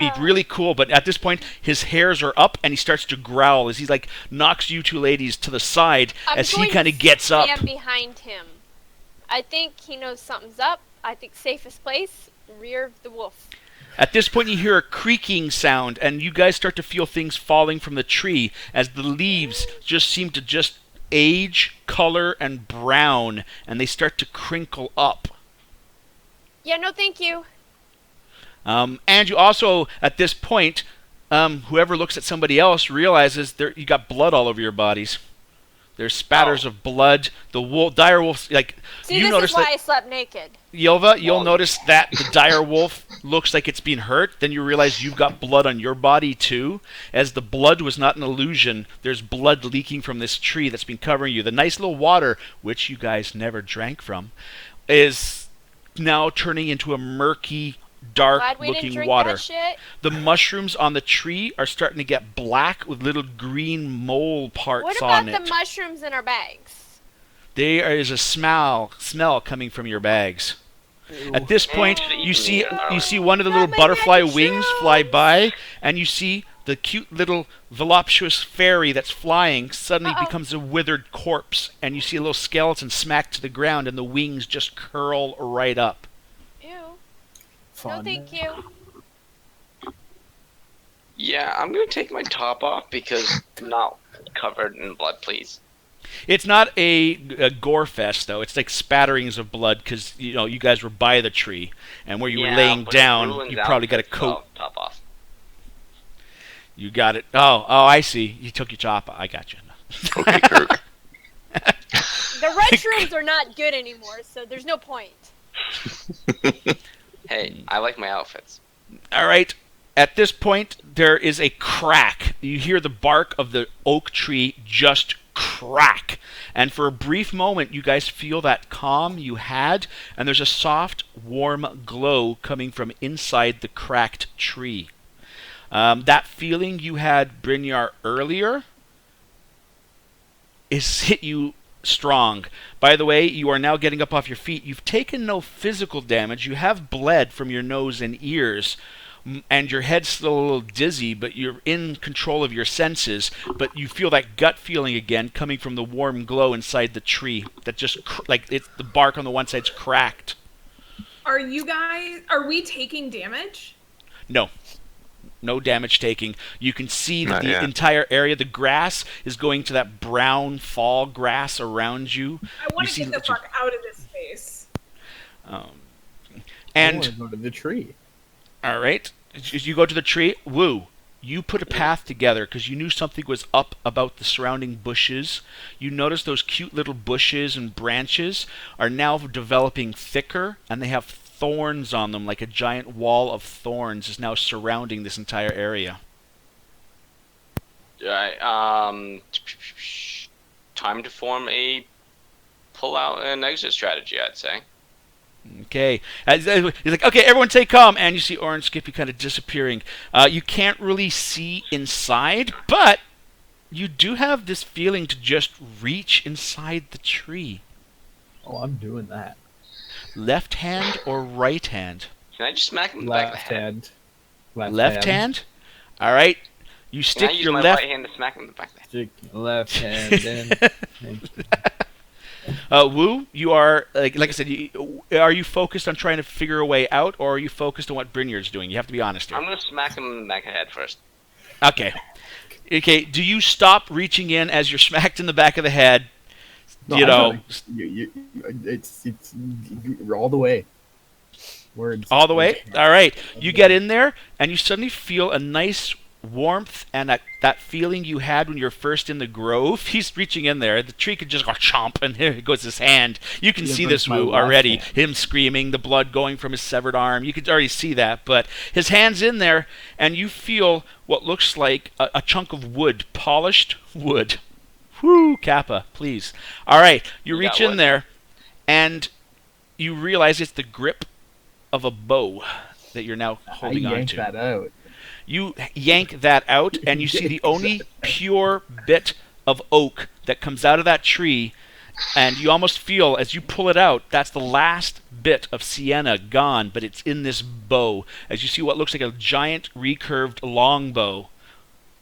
He's really cool, but at this point, his hairs are up, and he starts to growl as he like knocks you two ladies to the side as he kind of gets up. I'm going to stand behind him. I think he knows something's up. I think safest place, rear of the wolf. At this point, you hear a creaking sound, and you guys start to feel things falling from the tree as the leaves just seem to just age, color, and brown, and they start to crinkle up. Yeah, no thank you. And you also, at this point, whoever looks at somebody else realizes you got blood all over your bodies. There's spatters of blood. The dire wolf, like See, you this notice is why that I slept naked. Yelva, you'll notice that the dire wolf looks like it's been hurt. Then you realize you've got blood on your body too. As the blood was not an illusion, there's blood leaking from this tree that's been covering you. The nice little water, which you guys never drank from, is now turning into a murky, dark-looking water. The mushrooms on the tree are starting to get black with little green mole parts on it. What about the mushrooms in our bags? There is a smell coming from your bags. Ew. At this point, you see one of the little butterfly wings fly by, and you see the cute little voluptuous fairy that's flying suddenly becomes a withered corpse, and you see a little skeleton smack to the ground, and the wings just curl right up. Fun. No, thank you. Yeah, I'm going to take my top off because I'm not covered in blood, please. It's not a gore fest, though. It's like spatterings of blood because, you guys were by the tree. And where you were laying down, you probably got a coat. Top off. You got it. Oh, I see. You took your top off. I got you. Okay, Kirk. The red shrooms are not good anymore, so there's no point. Hey, I like my outfits. All right. At this point, there is a crack. You hear the bark of the oak tree just crack. And for a brief moment, you guys feel that calm you had, and there's a soft, warm glow coming from inside the cracked tree. That feeling you had, Brynjar, earlier is hit you strong. By the way, you are now getting up off your feet. You've taken no physical damage. You have bled from your nose and ears, and your head's still a little dizzy, but you're in control of your senses. But you feel that gut feeling again coming from the warm glow inside the tree. That just the bark on the one side's cracked. Are we taking damage? No. No damage taking. You can see that the entire area, the grass is going to that brown fall grass around you. I want to get the fuck out of this space. And I want to go to the tree. All right. As you go to the tree, Woo, you put a path together because you knew something was up about the surrounding bushes. You notice those cute little bushes and branches are now developing thicker, and they have thorns on them, like a giant wall of thorns is now surrounding this entire area. Time to form a pull-out and exit strategy, I'd say. Okay. He's like, okay, everyone stay calm. And you see Orange Skippy kind of disappearing. You can't really see inside, but you do have this feeling to just reach inside the tree. Oh, I'm doing that. Left hand or right hand? Can I just smack him in the back of the head? Left hand? All right. You stick your left... Can I use my right hand to smack him in the back of the head? Stick your left hand in. Woo, you are, like I said, are you focused on trying to figure a way out, or are you focused on what Brynjar's doing? You have to be honest here. I'm going to smack him in the back of the head first. Okay. Do you stop reaching in as you're smacked in the back of the head? No, it's all the way. Words. All the way? All right. You get in there, and you suddenly feel a nice warmth and that feeling you had when you were first in the grove. He's reaching in there. The tree could just go chomp, and here goes his hand. You can see this, Woo, already. Him screaming, the blood going from his severed arm. You could already see that, but his hand's in there, and you feel what looks like a chunk of wood, polished wood. Whoo, Kappa, please. All right, you reach in there, and you realize it's the grip of a bow that you're now holding on to. That out. You yank that out, and you see the only pure bit of oak that comes out of that tree And you almost feel, as you pull it out, that's the last bit of sienna gone, but it's in this bow. As you see what looks like a giant recurved longbow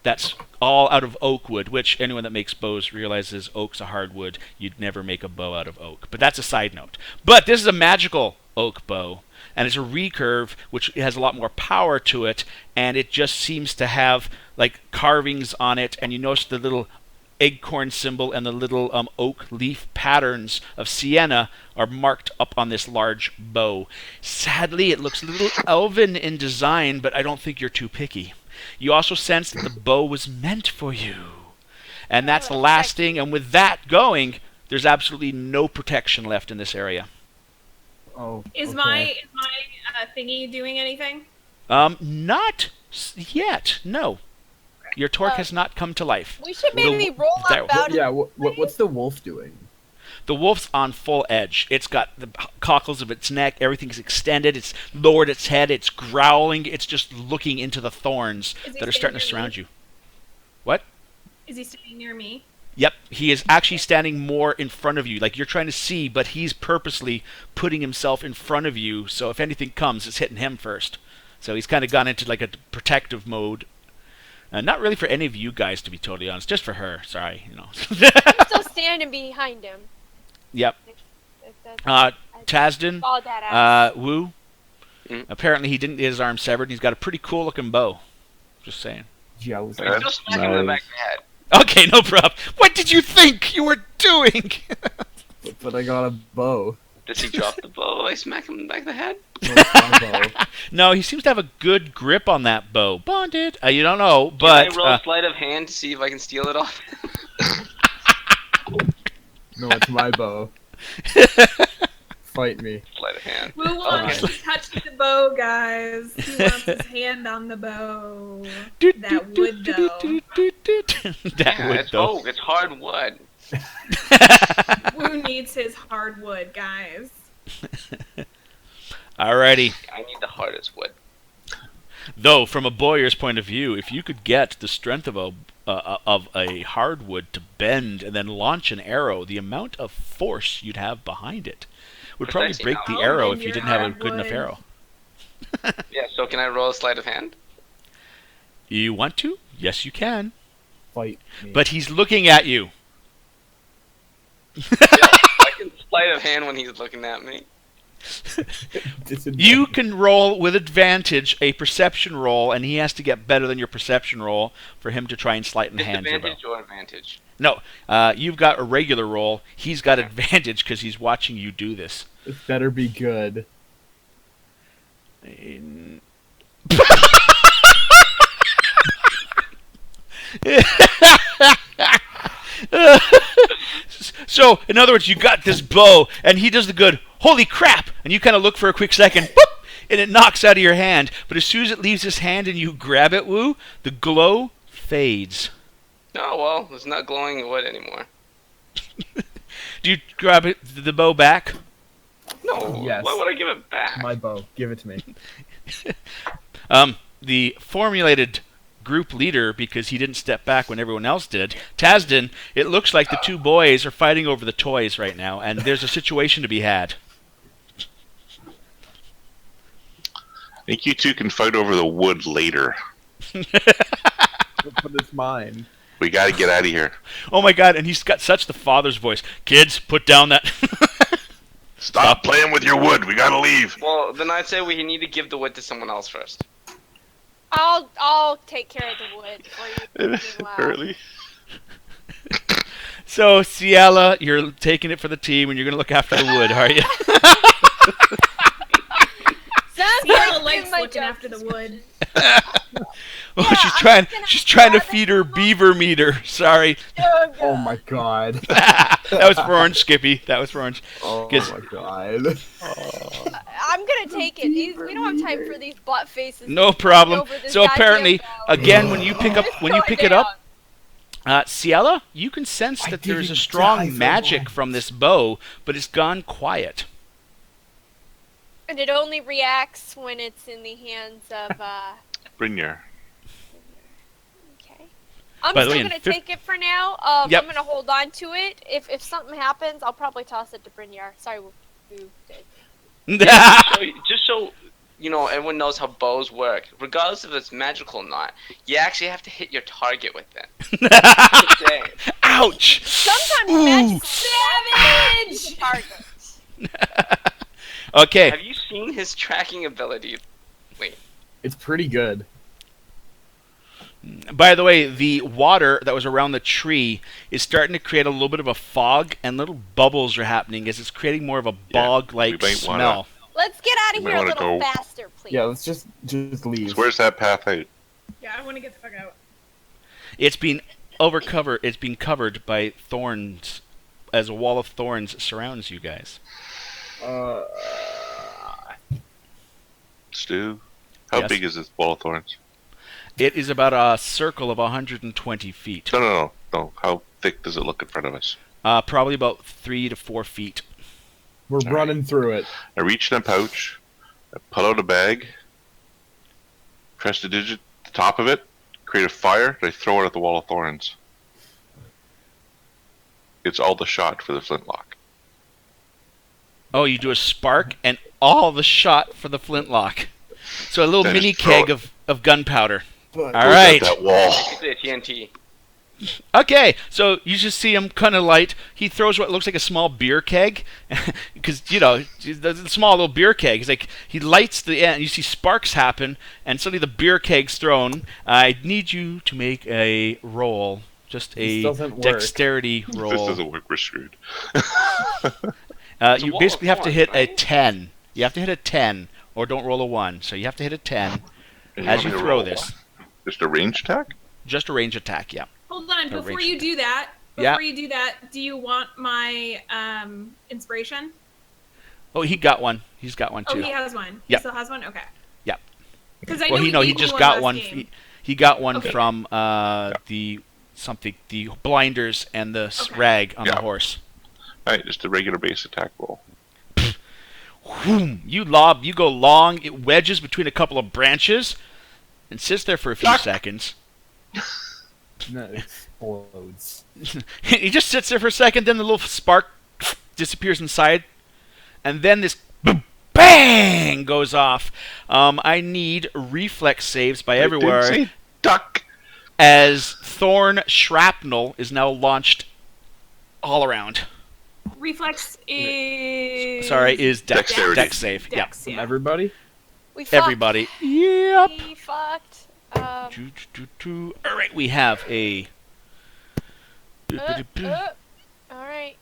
that's all out of oak wood, which anyone that makes bows realizes oak's a hardwood. You'd never make a bow out of oak. But that's a side note. But this is a magical oak bow, and it's a recurve, which has a lot more power to it, and it just seems to have like carvings on it, and you notice the little acorn symbol and the little oak leaf patterns of sienna are marked up on this large bow. Sadly, it looks a little elven in design, but I don't think you're too picky. You also sense that the bow was meant for you. And that's the last thing, and with that going, there's absolutely no protection left in this area. Oh. Is okay. my thingy doing anything? Not yet, no. Your torque has not come to life. We should maybe roll that- about Yeah. What's the wolf doing? The wolf's on full edge. It's got the cockles of its neck. Everything's extended. It's lowered its head. It's growling. It's just looking into the thorns Is he that are starting to standing near surround you. What? Is he standing near me? Yep. He is actually standing more in front of you. Like you're trying to see, but he's purposely putting himself in front of you. So if anything comes, it's hitting him first. So he's kind of gone into like a protective mode. Not really for any of you guys, to be totally honest. Just for her. Sorry, you know. I'm still standing behind him. Yep. If that's- Tasden, Saw that ass. Wu. Mm. Apparently he didn't get his arm severed, and he's got a pretty cool looking bow. Just saying. Jealous. I'm still smacking him in the back of the head. Okay, no problem. What did you think you were doing? But I got a bow. Does he drop the bow? I smack him in the back of the head? No, it's my bow. No, he seems to have a good grip on that bow. Bonded. You don't know, but Can I roll sleight of hand to see if I can steal it off? No, it's my bow. Fight me. Sleight of hand. Who wants Okay. to touch the bow, guys? Who wants his hand on the bow? Doot, That doot, would, doot, though. doot, doot, doot. That Yeah, would it's though. oak. It's hard wood. Who needs his hardwood, guys? Alrighty. I need the hardest wood. Though, from a bowyer's point of view, if you could get the strength of a hardwood to bend and then launch an arrow, the amount of force you'd have behind it would probably Actually, break the no. arrow Oh, if you and didn't your have a good enough hardwood. arrow. Yeah, so can I roll a sleight of hand? You want to? Yes, you can. Fight me. But he's looking at you. I can sleight of hand when he's looking at me. You can roll with advantage a perception roll, and he has to get better than your perception roll for him to try and sleight and hand your bow. Disadvantage or advantage? No, you've got a regular roll. He's got advantage because he's watching you do this. It better be good. So, in other words, you got this bow, and he does the good, holy crap! And you kind of look for a quick second, boop, and it knocks out of your hand. But as soon as it leaves his hand and you grab it, Woo, the glow fades. Oh, well, it's not glowing wood anymore. Do you grab it, the bow back? No, Yes. why would I give it back? My bow. Give it to me. The formulated group leader, because he didn't step back when everyone else did, Tasden, it looks like the two boys are fighting over the toys right now, and there's a situation to be had. I think you two can fight over the wood later. But it's mine. We got to get out of here. Oh my god, and he's got such the father's voice. Kids, put down that... Stop playing with your wood. We got to leave. Well, then I'd say we need to give the wood to someone else first. I'll take care of the wood for you. Meanwhile. Early. So, Ciela, you're taking it for the team, and you're going to look after the wood, are you? Sounds Sierra like likes my looking job after the wood. Oh, Yeah, she's I'm trying. just gonna She's trying to grab it feed her from beaver meter. Sorry, Oh, Oh God. my god. that was for Orange, Skippy. That was for Orange. Oh Guess- my god. I'm gonna take it. We don't have time for these butt faces. No problem. Over this So apparently, goddamn bow. again, when you pick it Down. up, Ciela, you can sense I that there's a didn't die strong for magic once. from this bow, but it's gone quiet. And it only reacts when it's in the hands of. Brynjar. Okay. I'm By the still way, in gonna fif- take it for now. Yep. I'm gonna hold on to it. If something happens, I'll probably toss it to Brynjar. Sorry, Woo did. Just so you know, everyone knows how bows work. Regardless if it's magical or not, you actually have to hit your target with it. Just saying. Ouch! Sometimes Ooh. magic Savage! target. Okay. Have you seen his tracking ability? It's pretty good. By the way, the water that was around the tree is starting to create a little bit of a fog, and little bubbles are happening as it's creating more of a bog-like we might wanna- smell. Let's get out of You might here a wanna little go. faster, please. Yeah, let's just leave. So where's that path out? Yeah, I want to get the fuck out. It's been covered by thorns, as a wall of thorns surrounds you guys. Stu? How Yes. big is this wall of thorns? It is about a circle of 120 feet. No. How thick does it look in front of us? Probably about 3 to 4 feet. We're running through it. I reach in a pouch, I pull out a bag, press the digit at the top of it, create a fire, and I throw it at the wall of thorns. It's all the shot for the flintlock. Oh, you do a spark and all the shot for the flintlock. So a little Then mini just throw keg it. of gunpowder. But All Goes right. at that wall. Basically a TNT. Okay, so you just see him kind of light. He throws what looks like a small beer keg, because the small little beer keg. He's like he lights the end. You see sparks happen, and suddenly the beer keg's thrown. I need you to make a roll, just This a doesn't work. dexterity If this roll. doesn't work, we're screwed. It's a You wall basically of have to thorns, hit a right? 10. You have to hit a 10, or don't roll a 1. So you have to hit a 10 And as want you me to throw roll this. what? Just a range attack? Just a range attack, yeah. Hold on, No, before Rachel. you do that, Yeah. do you want my inspiration? Oh, he got one. He's got one Oh, too. he has one. Yep. He still has one? Okay. Yep. Because I Well, know he gave me just got last one. game. He got one Okay. from the blinders and the Okay. rag on the Yeah. horse. Alright, just a regular base attack roll. Whoom. You go long. It wedges between a couple of branches and sits there for a few Duck. seconds. no, it explodes. He just sits there for a second. Then the little spark disappears inside, and then this boom, bang goes off. I need reflex saves by I everywhere, didn't say duck! as thorn shrapnel is now launched all around. Reflex is. Is Dexterity. dex save. Dex, From yeah. We everybody? fucked. Everybody. Yep. We fucked. All right, we have a. Alright.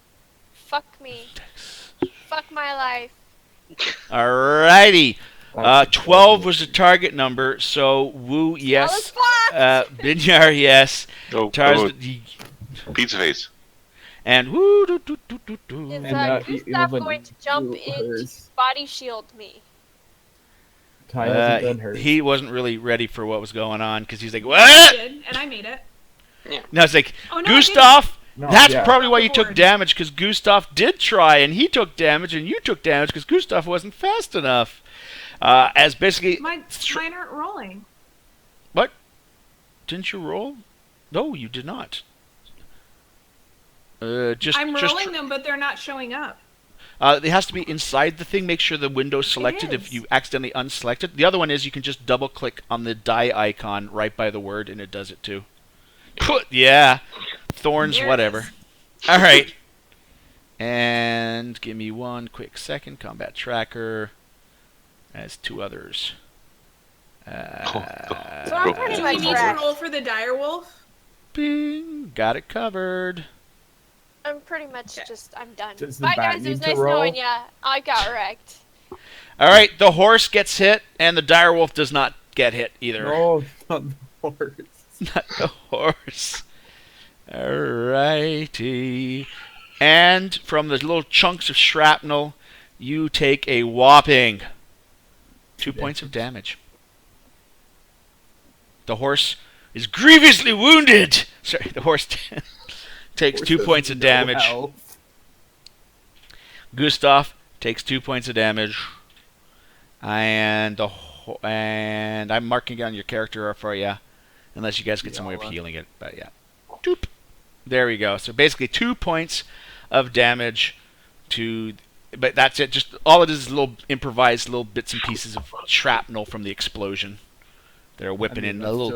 Fuck me. Fuck my life. Alrighty. 12 was the target number, so Woo, yes. Fuck! Binyar, yes. Oh, Tars, pizza face. and Woo. Is Gustav Evelyn, going to jump you in to hers. body shield me? Ty hasn't done hers. He wasn't really ready for what was going on because he's like, I what? did, and I made it. No, it's like, Oh, no, I Gustav, No, that's yeah. probably why you took Board. damage, because Gustav did try, and he took damage, and you took damage because Gustav wasn't fast enough. As basically, Mine aren't rolling. what? Didn't you roll? No, you did not. I'm rolling them, but they're not showing up. It has to be inside the thing. Make sure the window's selected if is. you accidentally unselect it. The other one is you can just double click on the die icon right by the word, and it does it too. Yeah. Thorns, There it whatever. is. All right. And give me one quick second. Combat tracker. As 2 others. So I'm pretty Do much we need to wrecked. roll for the dire wolf? Bing. Got it covered. I'm pretty much I'm done. Does the Bye bat guys, it was need to nice roll? knowing ya. I got wrecked. All right. The horse gets hit, and the direwolf does not get hit either. No, not the horse. Not the horse. Alrighty. And from the little chunks of shrapnel, you take a whopping 2 points of damage. The horse is grievously wounded. Sorry, the horse takes 2 points of damage. Health. Gustav takes 2 points of damage. And I'm marking on your character for you. Unless you guys get some way of Yeah, healing it. But yeah. Doop. There we go. So basically 2 points of damage to... But that's it. Just all it is little improvised little bits and pieces of shrapnel from the explosion. They're whipping in a little